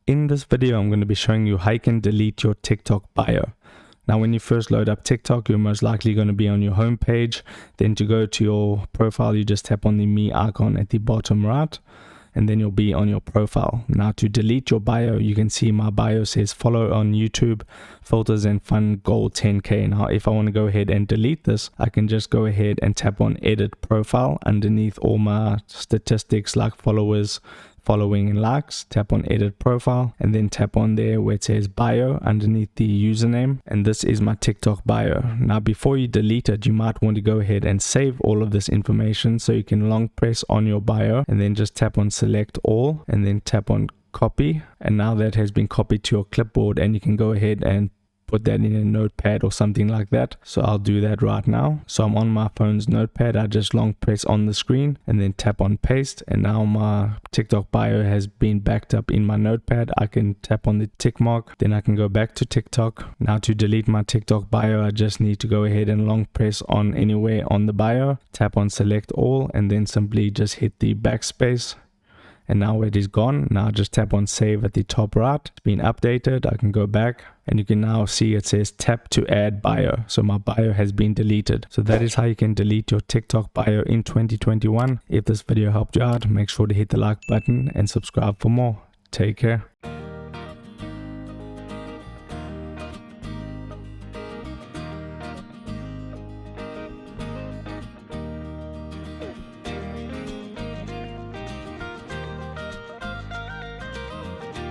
In this video, I'm going to be showing you how you can delete your TikTok bio. Now, when you first load up TikTok, you're most likely going to be on your home page. Then to go to your profile, you just tap on the me icon at the bottom right, and then you'll be on your profile. Now, to delete your bio, you can see my bio says follow on YouTube, filters and fun goal 10K. Now, if I want to go ahead and delete this, I can just go ahead and tap on edit profile underneath all my statistics like followers, following and likes. Tap on edit profile and then tap on there where it says bio underneath the username, and this is my TikTok bio. Now, before you delete it, you might want to go ahead and save all of this information, so you can long press on your bio and then just tap on select all and then tap on copy, and now that has been copied to your clipboard, and you can go ahead and put that in a notepad or something like that. So I'll do that right now. So I'm on my phone's notepad. I just long press on the screen and then tap on paste, and now my TikTok bio has been backed up in my notepad. I can tap on the tick mark, then I can go back to TikTok. Now, to delete my TikTok bio, I just need to go ahead and long press on anywhere on the bio, tap on select all, and then simply just hit the backspace. And now it is gone. Now just tap on save at the top right. It's been updated. I can go back and you can now see it says tap to add bio. So my bio has been deleted. So that is how you can delete your TikTok bio in 2021. If this video helped you out, make sure to hit the like button and subscribe for more. Take care.